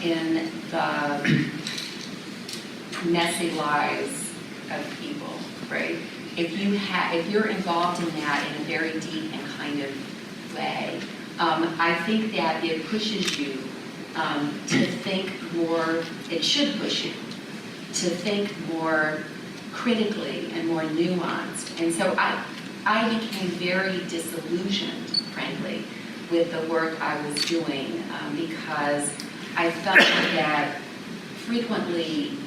in the messy lives of people, right? If you're involved in that in a very deep and kind of way, I think that it pushes you to think more. It should push you to think more critically and more nuanced. And so I became very disillusioned, frankly, with the work I was doing because I felt that frequently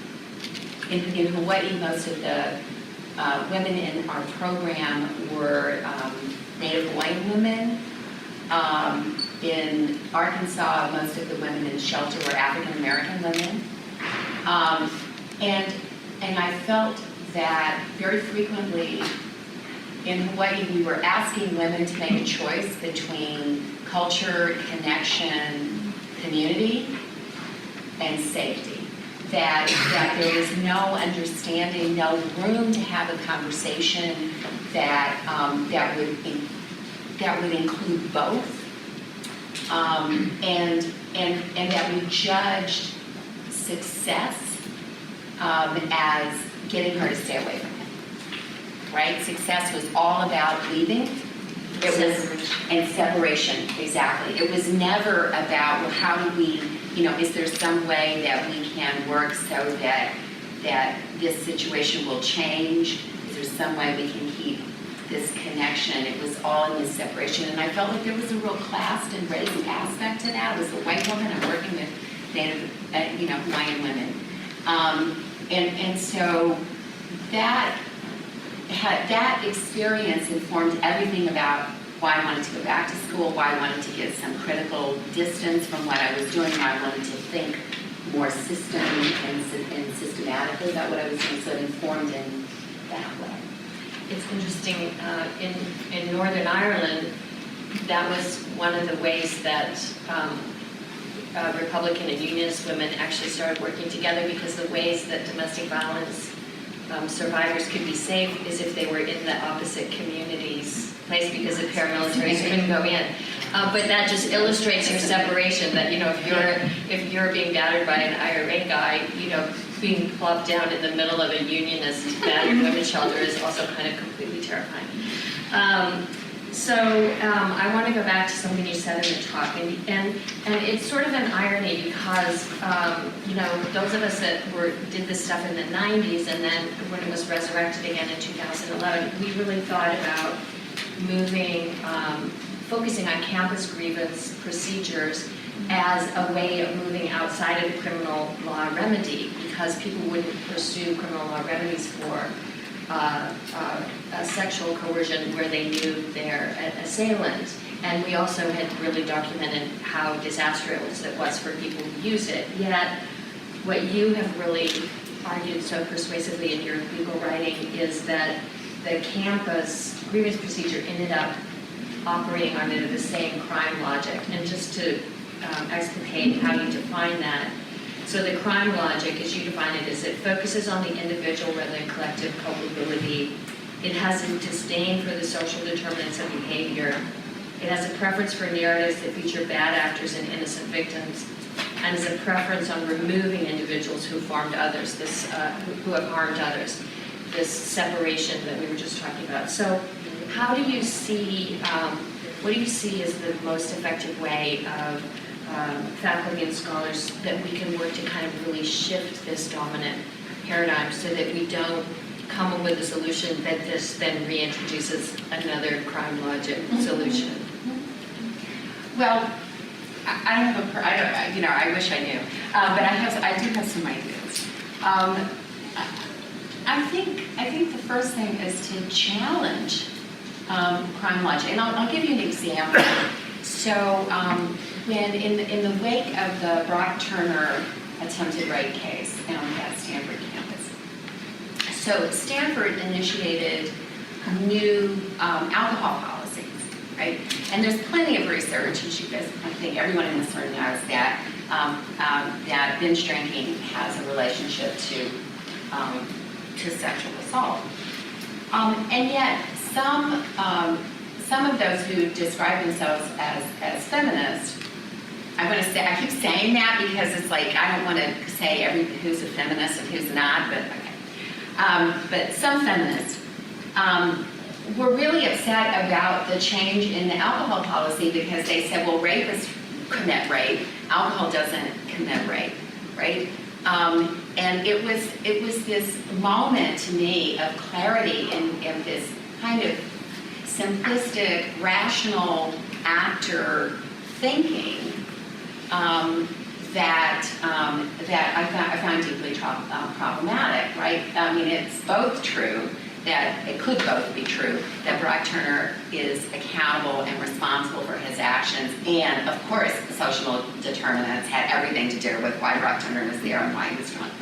in Hawaii, most of the women in our program were Native Hawaiian women. In Arkansas, most of the women in the shelter were African American women. And I felt that very frequently in Hawaii, we were asking women to make a choice between culture, connection, community, and safety. That there was no understanding, no room to have a conversation that would include both, and that we judged success as getting her to stay away from him. Right? Success was all about leaving. And separation, exactly. It was never about, well, how do we, is there some way that we can work so that this situation will change? Is there some way we can keep this connection? It was all in this separation. And I felt like there was a real class and race aspect to that. I was a white woman. I'm working with Native, Hawaiian women. And so that experience informed everything about why I wanted to go back to school, why I wanted to get some critical distance from what I was doing, why I wanted to think more system and systematically about what I was doing, so it informed in that way. It's interesting, in Northern Ireland, that was one of the ways that Republican and Unionist women actually started working together, because the ways that domestic violence survivors could be safe is if they were in the opposite community's place, because the paramilitaries couldn't go in. But that just illustrates your separation, that if you're being battered by an IRA guy, being plopped down in the middle of a unionist battered women's shelter is also kind of completely terrifying. So I want to go back to something you said in the talk, and it's sort of an irony because those of us that did this stuff in the 90s, and then when it was resurrected again in 2011, we really thought about focusing on campus grievance procedures as a way of moving outside of the criminal law remedy, because people wouldn't pursue criminal law remedies for sexual coercion where they knew their assailant. And we also had really documented how disastrous it was for people who use it. Yet, what you have really argued so persuasively in your legal writing is that the campus grievance procedure ended up operating under the same crime logic. And just to explicate how you define that, so the crime logic, as you define it, is it focuses on the individual rather than collective culpability. It has a disdain for the social determinants of behavior. It has a preference for narratives that feature bad actors and innocent victims, and is a preference on removing individuals who harmed others. Who have harmed others. This separation that we were just talking about. So, how do you see? What do you see as the most effective way of faculty and scholars that we can work to kind of really shift this dominant paradigm, so that we don't come up with a solution that this then reintroduces another crime logic solution? Well, I wish I knew, but I do have some ideas. I think the first thing is to challenge crime logic, and I'll give you an example. So, when in the wake of the Brock Turner attempted rape case at Stanford campus, so Stanford initiated new alcohol policies, right? And there's plenty of research, and I think everyone in this room knows that that binge drinking has a relationship to sexual assault, and yet some of those who describe themselves as feminists I want to say, I keep saying that because it's like, I don't want to say who's a feminist and who's not, but okay. But some feminists were really upset about the change in the alcohol policy because they said, well, rapists commit rape, alcohol doesn't commit rape, right? And it was this moment to me of clarity and this kind of simplistic, rational actor thinking that I found deeply problematic, right? I mean, it's both true that it could both be true that Brock Turner is accountable and responsible for his actions, and of course, social determinants had everything to do with why Brock Turner was there and why he was drunk.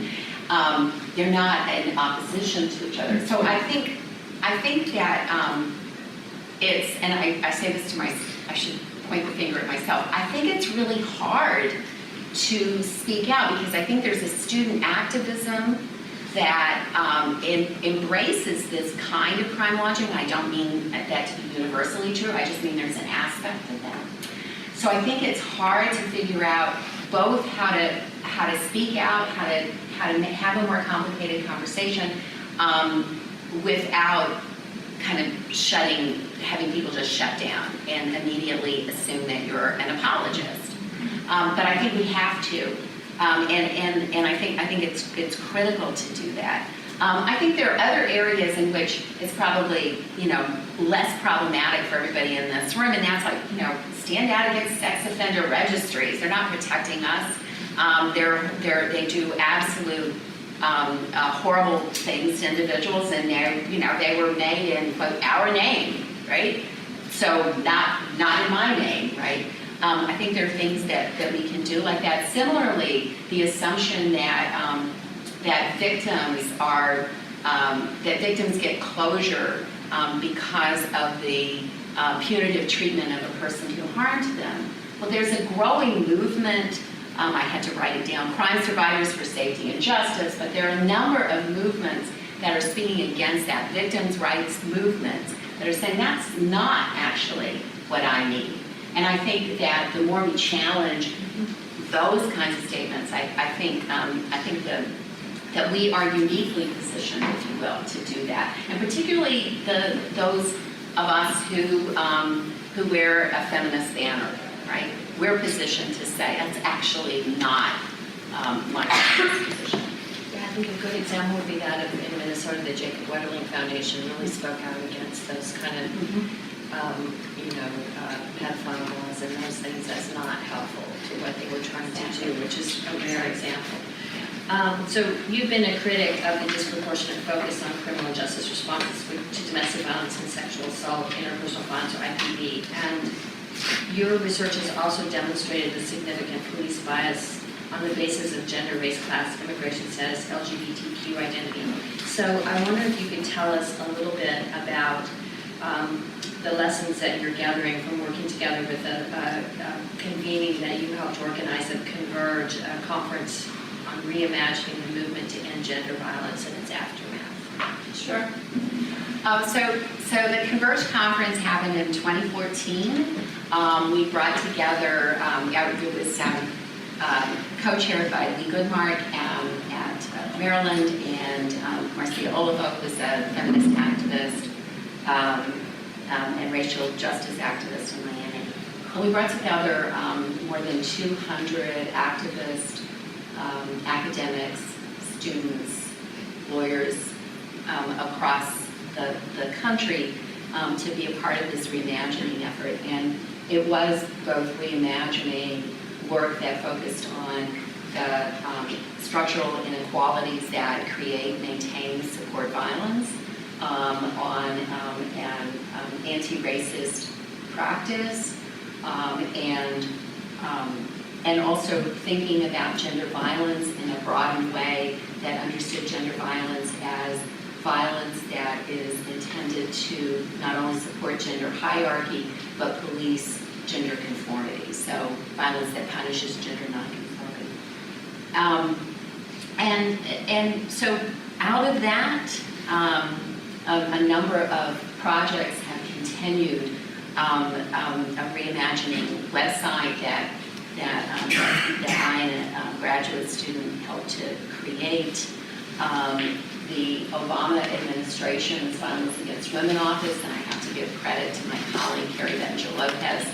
They're not in opposition to each other. So I think that it's, and I say this to I should point the finger at myself. I think it's really hard to speak out because I think there's a student activism that embraces this kind of crime watching. I don't mean that to be universally true. I just mean there's an aspect of that. So I think it's hard to figure out both how to speak out, how to have a more complicated conversation without kind of having people just shut down and immediately assume that you're an apologist. But I think we have to. And I think it's critical to do that. I think there are other areas in which it's probably, less problematic for everybody in this room, and that's like, stand out against sex offender registries. They're not protecting us. They do absolute horrible things to individuals, and they were made in, quote, our name, right? So not in my name, right? I think there are things that we can do like that. Similarly, the assumption that victims get closure because of the punitive treatment of a person who harmed them. Well, there's a growing movement. I had to write it down, Crime Survivors for Safety and Justice, but there are a number of movements that are speaking against that, victims' rights movements, that are saying that's not actually what I need. And I think that the more we challenge those kinds of statements, I think that we are uniquely positioned, if you will, to do that. And particularly those of us who wear a feminist banner, right? We're positioned to say that's actually not my position. Yeah, I think a good example would be that in Minnesota, the Jacob Wetterling Foundation really spoke out against those kind of pedophile laws and those things as not helpful to what they were trying to do, which is a rare example. So you've been a critic of the disproportionate focus on criminal justice responses to domestic violence and sexual assault, interpersonal violence, or IPV, and your research has also demonstrated the significant police bias on the basis of gender, race, class, immigration status, LGBTQ identity. So I wonder if you could tell us a little bit about the lessons that you're gathering from working together with a convening that you helped organize at Converge, a conference on reimagining the movement to end gender violence and its aftermath. Sure. So the Converge conference happened in 2014. We brought together, it was co-chaired by Lee Goodmark at Maryland, and Marcia Olivo was a feminist activist and racial justice activist in Miami. And we brought together more than 200 activists, academics, students, lawyers across the country to be a part of this reimagining effort. And it was both reimagining work that focused on the structural inequalities that create, maintain, support violence, on anti-racist practice, and also thinking about gender violence in a broadened way that understood gender violence as violence that is intended to not only support gender hierarchy, but police gender conformity. So violence that punishes gender nonconformity. And so out of that, a number of projects have continued. A reimagining website that that I and a graduate student helped to create. The Obama administration's Violence Against Women office, and I have to give credit to my colleague Carrie Benja-Lopez,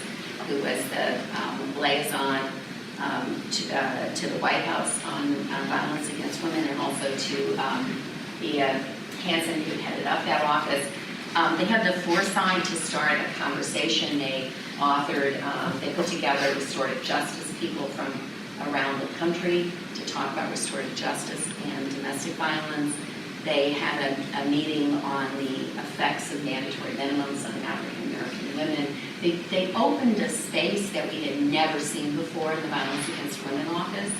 who was the liaison to the White House on violence against women, and also to Bea Hansen, who headed up that office. They had the foresight to start a conversation. They authored, they put together restorative justice people from around the country to talk about restorative justice and domestic violence. They had a meeting on the effects of mandatory minimums on African American women. They opened a space that we had never seen before in the Violence Against Women office.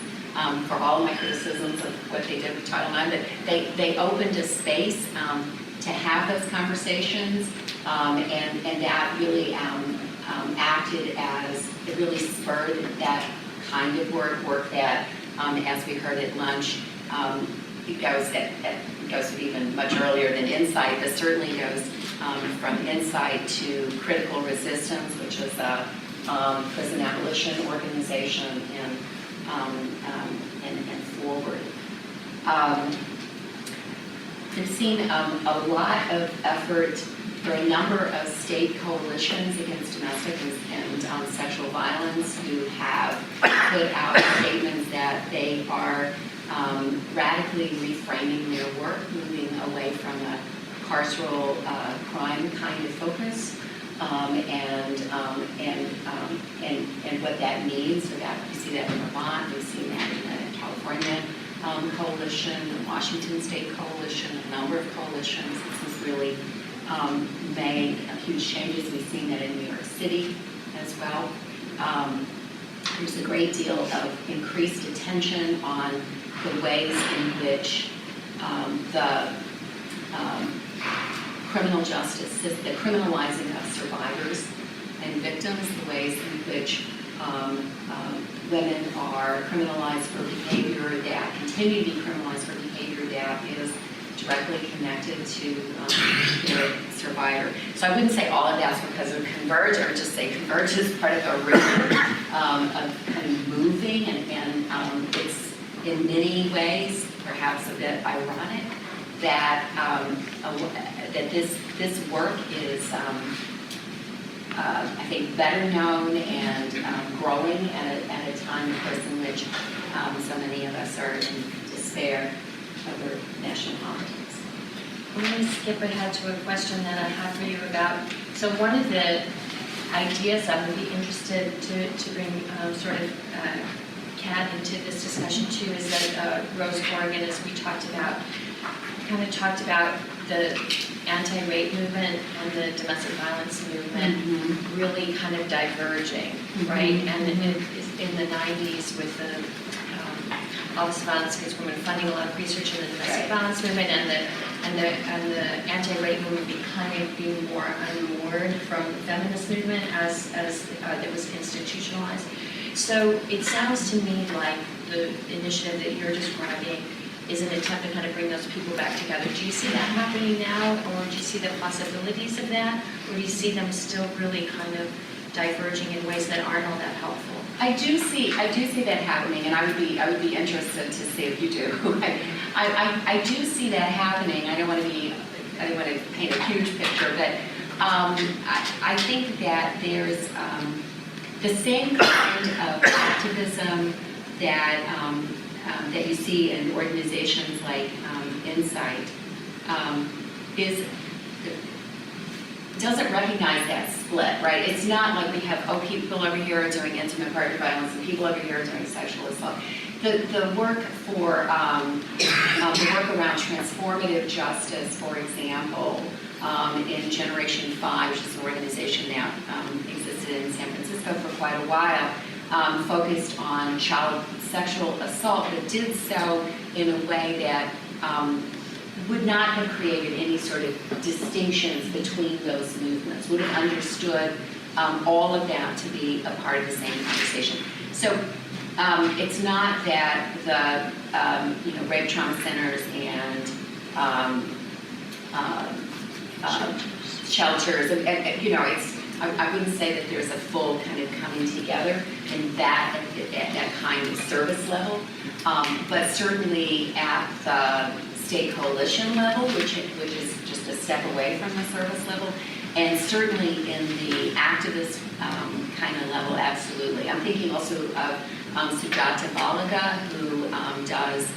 For all of my criticisms of what they did with Title IX, but they opened a space to have those conversations, and that really acted as, it really spurred that kind of work that, as we heard at lunch, it goes even much earlier than Insight, but certainly goes from Insight to Critical Resistance, which is a prison abolition organization, and forward. I've seen a lot of effort for a number of state coalitions against domestic and sexual violence who have put out statements that they are radically reframing their work, moving away from a carceral crime kind of focus, and what that means. So that we see that in Vermont, we've seen that in the California coalition, the Washington State coalition, a number of coalitions. This has really made huge changes. We've seen that in New York City as well. There's a great deal of increased attention on the ways in which the criminal justice, the criminalizing of survivors and victims, the ways in which women are criminalized for behavior that continue to be criminalized for behavior that is directly connected to their survivor. So I wouldn't say all of that's because of Converge, or just say Converge is part of a rhythm of kind of moving, and it's in many ways perhaps a bit ironic that that this work is I think better known and growing at a time, of course, in which so many of us are in despair over national politics. I'm going to skip ahead to a question that I have for you about, so one of the ideas I would be interested to bring Kat into this discussion too is that Rose Corrigan, as we talked about, kind of talked about the anti-rape movement and the domestic violence movement really kind of diverging, right? And in the 90s with the Office of Violence Against Women funding a lot of research in the domestic violence movement, and the anti-rape movement being more unmoored from the feminist movement as it was institutionalized. So it sounds to me like the initiative that you're describing is an attempt to kind of bring those people back together. Do you see that happening now, or do you see the possibilities of that, or do you see them still really kind of diverging in ways that aren't all that helpful? I do see that happening, and I would be interested to see if you do. I do see that happening. I don't want to paint a huge picture, but I think that there's the same kind of activism that you see in organizations like Insight doesn't recognize that split, right? It's not like we have, people over here are doing intimate partner violence and people over here are doing sexual assault. The work for the work around transformative justice, for example, in Generation 5, which is an organization that existed in San Francisco for quite a while, focused on child sexual assault, but did so in a way that would not have created any sort of distinctions between those movements, would have understood all of that to be a part of the same conversation. So it's not that the rape trauma centers and shelters, it's I wouldn't say that there's a full kind of coming together in that, at that kind of service level, but certainly at the state coalition level, which is just a step away from the service level, and certainly in the activist kind of level, absolutely. I'm thinking also of Sujata Balaga, who does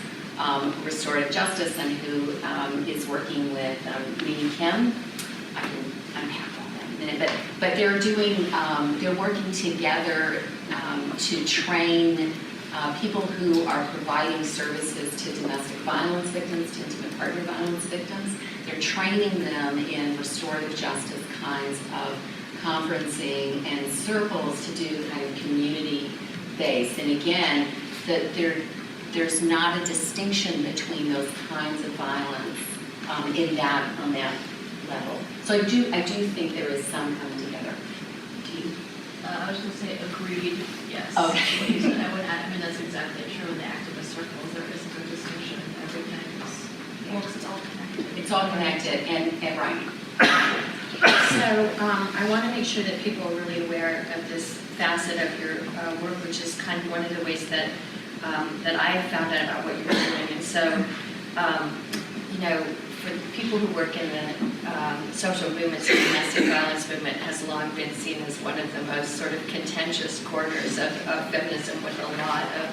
restorative justice and who is working with Minnie Kim. I can unpack all that in a minute, but they're doing, they're working together to train people who are providing services to domestic violence victims, to intimate partner violence victims. They're training them in restorative justice kinds of conferencing and circles to do kind of community-based. And again, there's not a distinction between those kinds of violence on that level. So I do think there is some coming together. Do you? I was going to say agreed, yes. Okay. What you said, I would add, I mean, that's exactly true in the activist circles. There isn't a distinction. Everything is, well, 'cause it's all connected. It's all connected, and right. So I want to make sure that people are really aware of this facet of your work, which is kind of one of the ways that that I found out about what you were doing. And so, you know, for people who work in the social movements, the domestic violence movement has long been seen as one of the most sort of contentious corners of feminism, with a lot of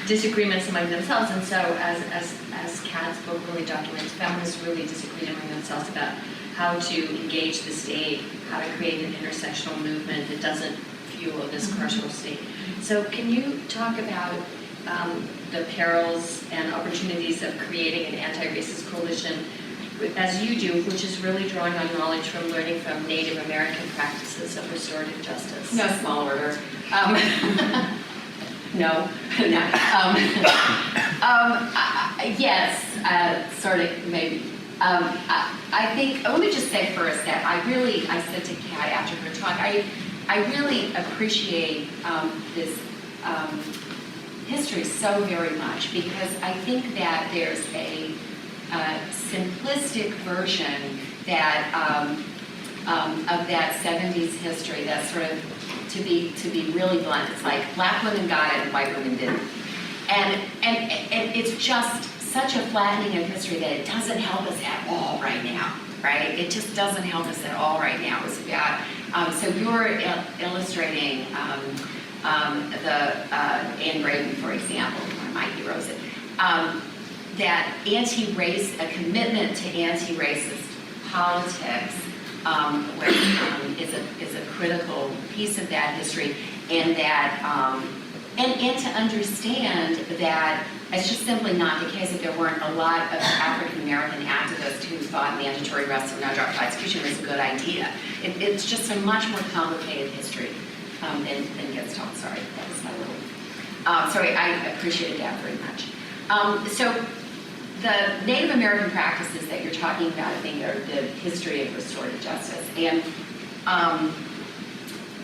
disagreements among themselves. And so as Kat's book really documents, feminists really disagreed among themselves about how to engage the state, how to create an intersectional movement that doesn't fuel this carceral state. So can you talk about the perils and opportunities of creating an anti-racist coalition, as you do, which is really drawing on knowledge from learning from Native American practices of restorative justice? No small order. No. Yes, sort of, maybe. I think, let me just say first that I said to Kat after her talk, I really appreciate this history so very much, because I think that there's a simplistic version that of that 70s history that's sort of, to be really blunt, it's like black women got it and white women didn't. And it's just such a flattening of history that it doesn't help us at all right now, right? It just doesn't help us at all right now. It's about, so you're illustrating the Anne Braden, for example, one of my heroes, that a commitment to anti-racist politics is a critical piece of that history, and that and to understand that it's just simply not the case that there weren't a lot of African American activists who thought mandatory arrest and non-drug prosecution was a good idea. It's just a much more complicated history than gets told. Sorry, that was my little. Sorry, I appreciated that very much. So the Native American practices that you're talking about, I think, are the history of restorative justice, and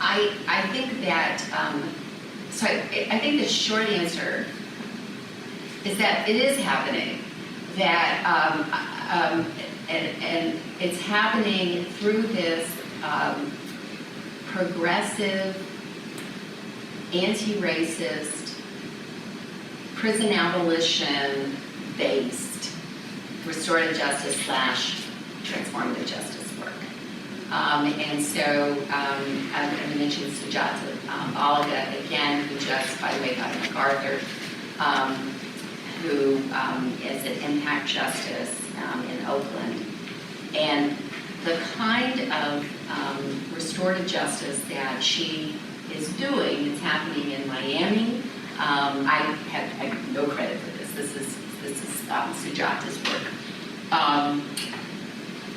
I think that. So I think the short answer is that it is happening. That and it's happening through this progressive, anti-racist, prison abolition-based restorative justice / transformative justice work. And so I mentioned Sujata Balaga again, who just, by the way, got a MacArthur, who is at Impact Justice in Oakland. And the kind of restorative justice that she is doing is happening in Miami. I have no credit for this. This is Sujata's work.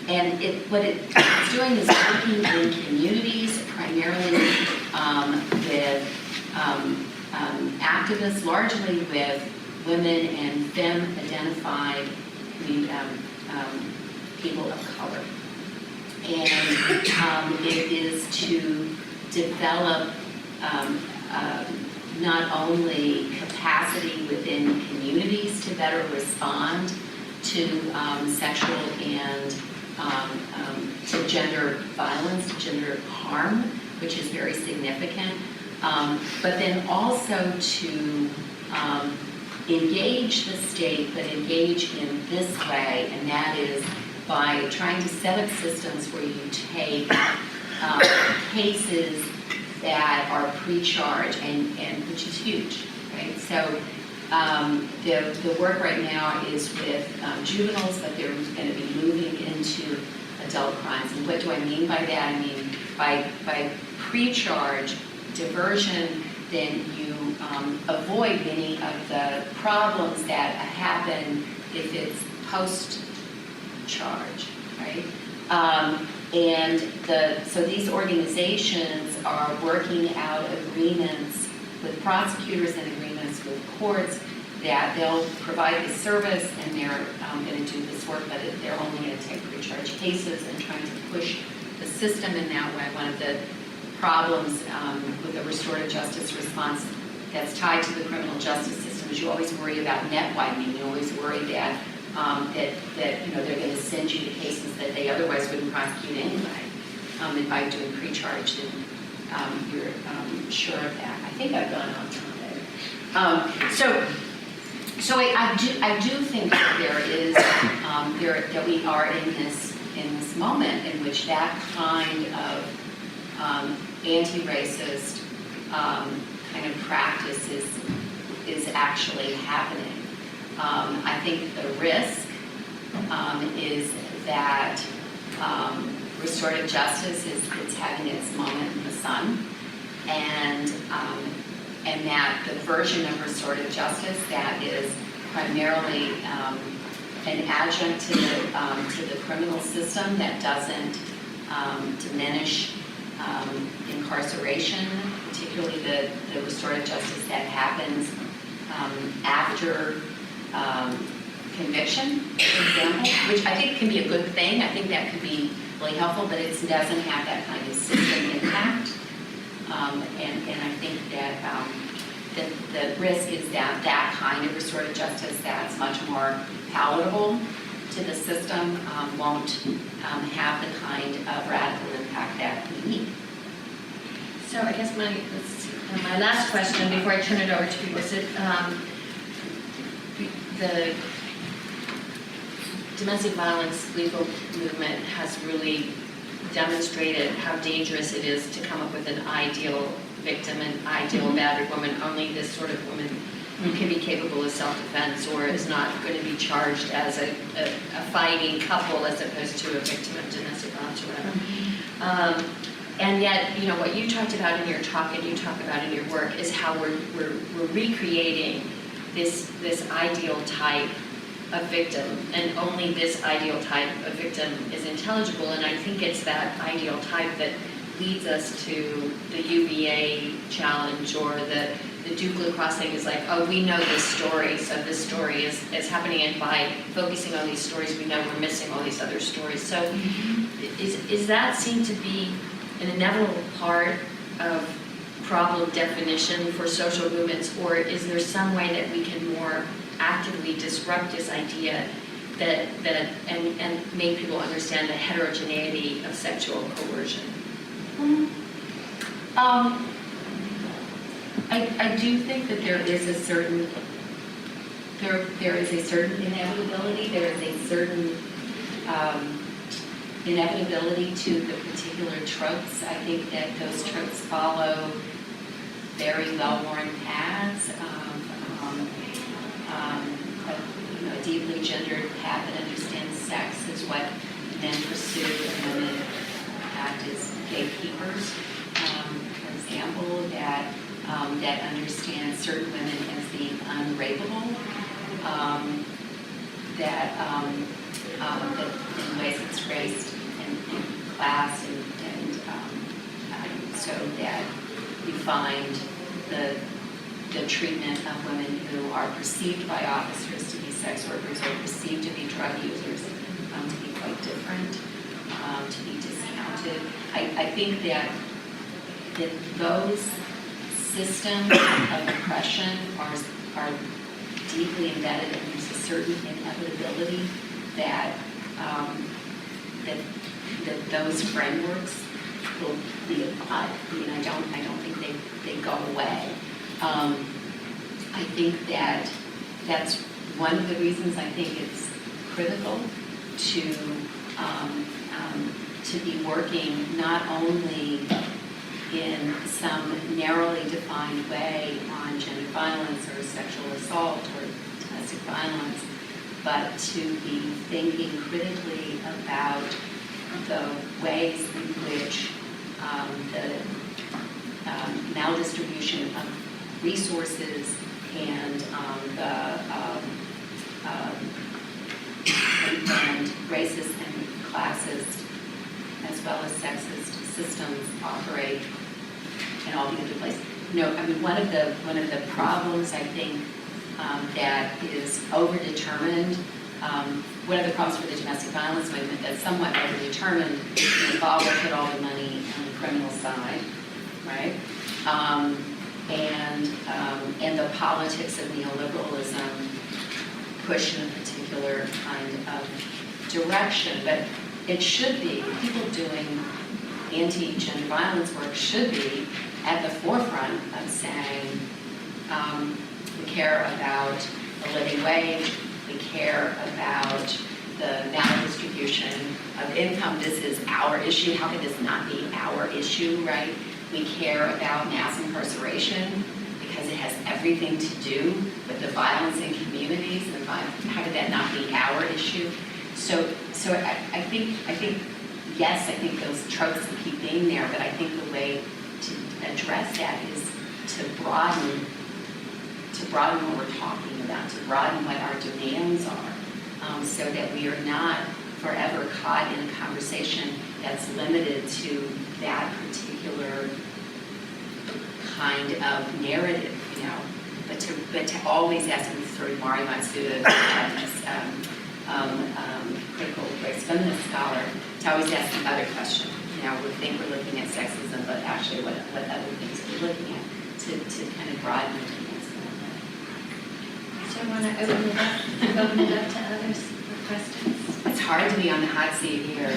And what it's doing is working in communities, primarily with activists, largely with women and femme-identified people of color. And it is to develop not only capacity within communities to better respond to sexual and to gender violence, to gender harm, which is very significant, but then also to engage the state, but engage in this way, and that is by trying to set up systems where you take cases that are pre-charged, and which is huge, right? So the work right now is with juveniles, but they're going to be moving into adult crimes. And what do I mean by that? I mean by pre-charge diversion, then you avoid many of the problems that happen if it's post-charge, right? So these organizations are working out agreements with prosecutors and agreements with courts that they'll provide this service and they're going to do this work, but they're only going to take pre-charge cases and trying to push the system in that way. One of the problems with the restorative justice response that's tied to the criminal justice system is you always worry about net widening. You always worry that that they're going to send you to cases that they otherwise wouldn't prosecute anyway. And by doing pre-charge, then you're sure of that. I think I've gone on time. So I do think that there is that we are in this moment in which that kind of anti-racist kind of practice is actually happening. I think the risk is that restorative justice is having its moment in the sun, and that the version of restorative justice that is primarily an adjunct to the criminal system that doesn't diminish incarceration, particularly the restorative justice that happens after conviction, for example, which I think can be a good thing. I think that could be really helpful, but it doesn't have that kind of system impact. And I think that the risk is that that kind of restorative justice that's much more palatable to the system won't have the kind of radical impact that we need. So I guess my last question before I turn it over to people is the domestic violence legal movement has really demonstrated how dangerous it is to come up with an ideal victim, an ideal battered woman. Only this sort of woman who can be capable of self-defense or is not going to be charged as a fighting couple as opposed to a victim of domestic violence or whatever. And yet, what you talked about in your talk and you talk about in your work is how we're recreating this ideal type of victim, and only this ideal type of victim is intelligible. And I think it's that ideal type that leads us to the UVA challenge or the Duke crossing is like, oh, we know this story, so this story is happening, and by focusing on these stories, we know we're missing all these other stories. So is that seem to be an inevitable part of problem definition for social movements, or is there some way that we can more actively disrupt this idea that and make people understand the heterogeneity of sexual coercion? I do think that there is a certain inevitability. There is a certain inevitability to the particular tropes. I think that those tropes follow very well-worn paths of a deeply gendered path that understands sex is what men pursue and women act as gatekeepers, for example, that understands certain women as being unrapeable, that in ways it's race and class, and so that you find the treatment of women who are perceived by officers to be sex workers or perceived to be drug users to be quite different, to be discounted. I think that those systems of oppression are deeply embedded, and there's a certain inevitability that that those frameworks will be applied. I mean, I don't think they go away. I think that's one of the reasons I think it's critical to be working not only in some narrowly defined way on gender violence or sexual assault or domestic violence, but to be thinking critically about the ways in which the maldistribution of resources and and racist and classist as well as sexist systems operate in all the other places. I mean, one of the problems I think that is overdetermined. One of the problems for the domestic violence movement that's somewhat overdetermined is the involved put all the money on the criminal side, right? And the politics of neoliberalism push in a particular kind of direction. But it should be, people doing anti-gender violence work should be at the forefront of saying, we care about the living wage, we care about the maldistribution of income. This is our issue. How could this not be our issue, right? We care about mass incarceration because it has everything to do with the violence in communities. And how could that not be our issue? So I think yes, I think those tropes will keep being there, but I think the way to address that is to broaden what we're talking about, to broaden what our demands are, so that we are not forever caught in a conversation that's limited to that particular kind of narrative, but to always ask, and sort of Mari Matsuda, critical race feminist scholar, to always ask the other question. We think we're looking at sexism, but actually what other things are we looking at to kind of broaden the demands a little bit. So I want to open it up to others for questions. It's hard to be on the hot seat here.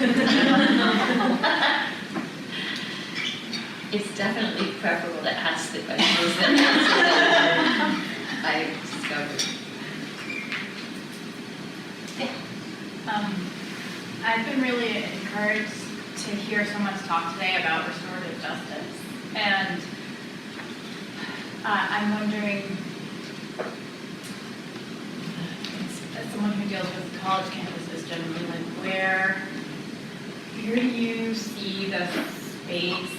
It's definitely preferable to ask the questions than answer them. I discovered. I've been really encouraged to hear someone talk today about restorative justice, and I'm wondering, as someone who deals with college campuses generally, like where do you see the space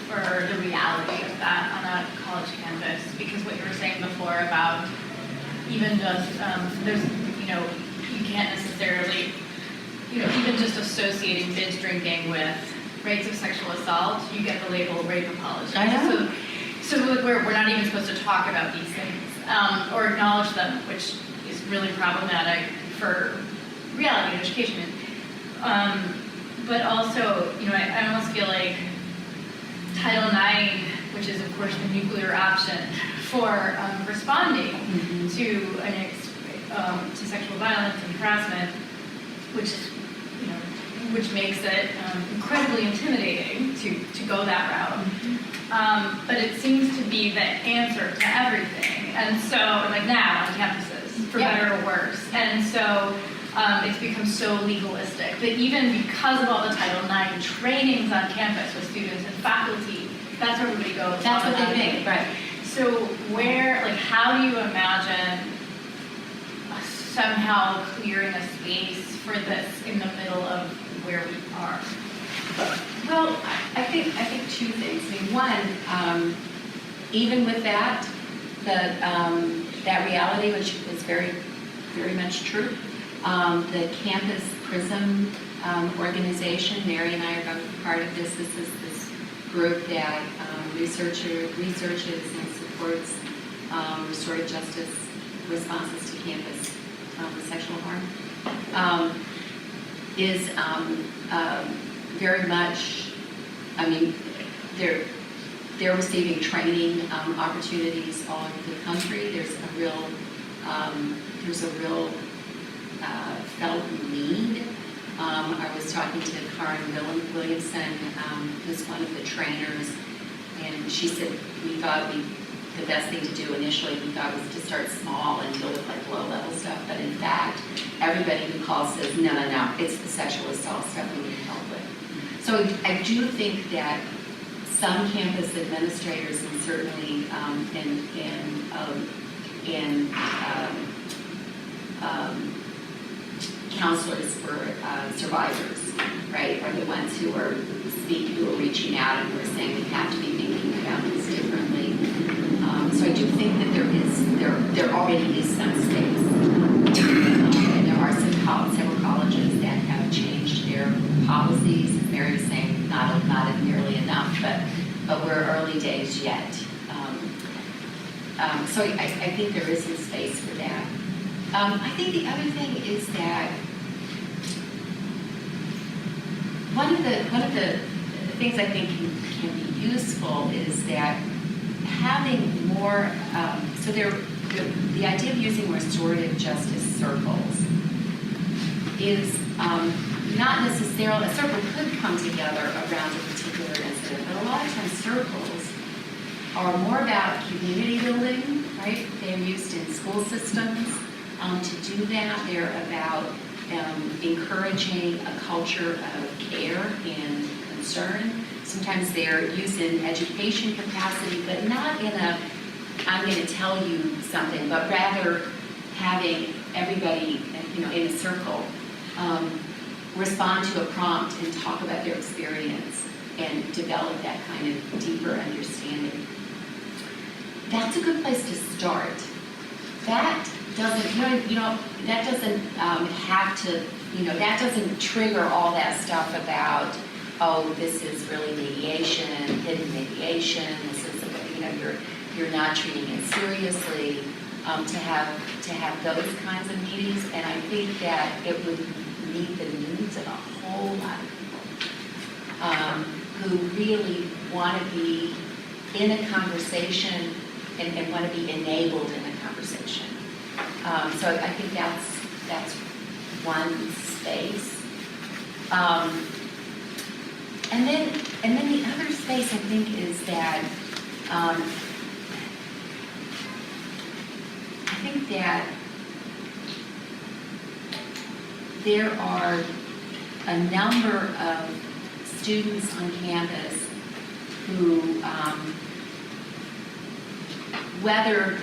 for the reality of that on a college campus? Because what you were saying before about even just there's you can't necessarily even just associating binge drinking with rates of sexual assault, you get the label rape apology. I know. So we're not even supposed to talk about these things or acknowledge them, which is really problematic for reality and education. But also, I almost feel like Title IX, which is of course the nuclear option for responding to sexual violence and harassment, which makes it incredibly intimidating to go that route. But it seems to be the answer to everything, and so like now on campuses, for better or worse, and so it's become so legalistic that even because of all the Title IX trainings on campus with students and faculty, that's where everybody goes. That's what they think, right? So how do you imagine somehow clearing a space for this in the middle of where we are? Well, I think two things. I mean, one, even with that, that reality, which is very, very much true, the Campus PRISM organization, Mary and I are both part of this. This is this group that researches and supports restorative justice responses to campus sexual harm. Is very much, I mean, they're receiving training opportunities all over the country. There's a real felt need I was talking to Karen Williamson, who's one of the trainers, and she said we thought the best thing to do initially, we thought, was to start small and deal with like low-level stuff. But in fact, everybody who calls says, no, it's the sexual assault stuff we need help with. So I do think that some campus administrators and certainly counselors for survivors, right, are the ones who are reaching out and who are saying we have to be thinking about this differently. So I do think that there already is some space, and there are several colleges that have changed their policies. As Mary was saying, not nearly enough, but we're early days yet. So I think there is some space for that. I think the other thing is that one of the things I think can be useful is that having more. So the idea of using restorative justice circles is not necessarily, a circle could come together around a particular incident, but a lot of times circles are more about community building, right? They're used in school systems to do that. They're about encouraging a culture of care and concern. Sometimes they're used in education capacity, but not in a, I'm going to tell you something, but rather having everybody, in a circle respond to a prompt and talk about their experience and develop that kind of deeper understanding. That's a good place to start. That doesn't, that doesn't have to, that doesn't trigger all that stuff about, oh, this is really mediation, hidden mediation. This is, you're not treating it seriously. To have those kinds of meetings, and I think that it would meet the needs of a whole lot of people who really want to be in a conversation and want to be enabled in a conversation. So I think that's one space. And then the other space I think is that I think that there are a number of students on campus who, whether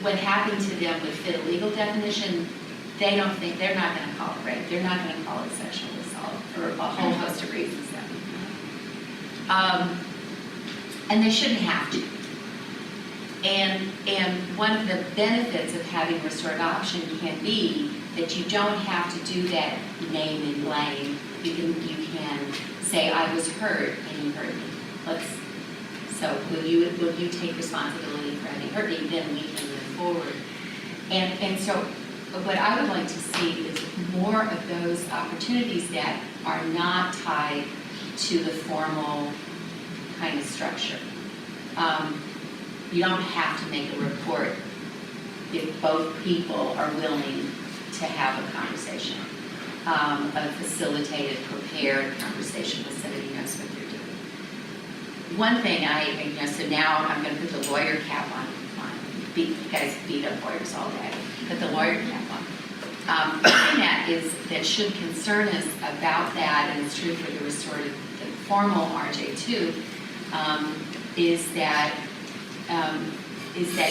what happened to them would fit a legal definition, they're not going to call it rape. They're not going to call it sexual assault for a whole host of reasons that we know. And they shouldn't have to. And one of the benefits of having restored adoption can be that you don't have to do that name and blame. You can say, I was hurt and you hurt me. So will you take responsibility for having hurt me? Then we can move forward. And so what I would like to see is more of those opportunities that are not tied to the formal kind of structure. You don't have to make a report if both people are willing to have a conversation, a facilitated, prepared conversation with somebody who knows what they're doing. One thing so now I'm going to put the lawyer cap on. You guys beat up lawyers all day. Put the lawyer cap on. The thing that should concern us about that, and it's true for the formal RJ2, is that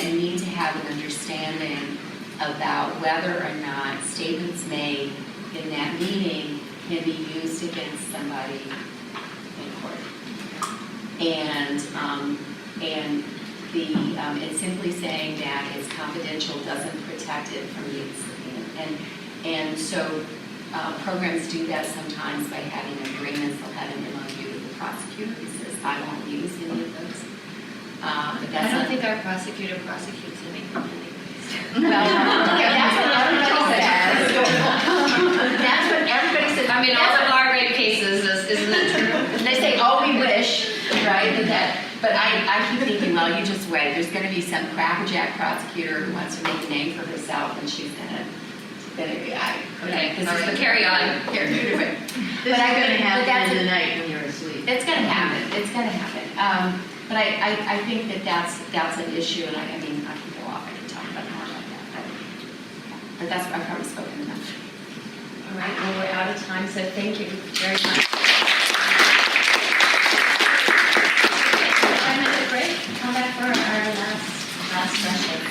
you need to have an understanding about whether or not statements made in that meeting can be used against somebody in court. And it's simply saying that it's confidential doesn't protect it from use. And so programs do that sometimes by having agreements. They'll have an MOU with the prosecutor who says, I won't use any of those. But that's I don't think our prosecutor prosecutes anything anyways. Well, that's what everybody says. That's what everybody says. I mean, all of our rape cases, isn't it true? They say, oh, we wish, right? But I keep thinking, well, you just wait. There's going to be some crackerjack prosecutor who wants to make a name for herself, and she's going to Okay, this all is right, the- carry on. Here, This but is I- gonna but happen that's in a- the night when you're asleep. It's gonna happen, it's gonna happen. But I think that that's an issue, and I mean, I can go off, I can talk about more about that, but that's, I've probably spoken enough. All right, well, we're out of time, so thank you very much. 5-minute break, come back for our last session.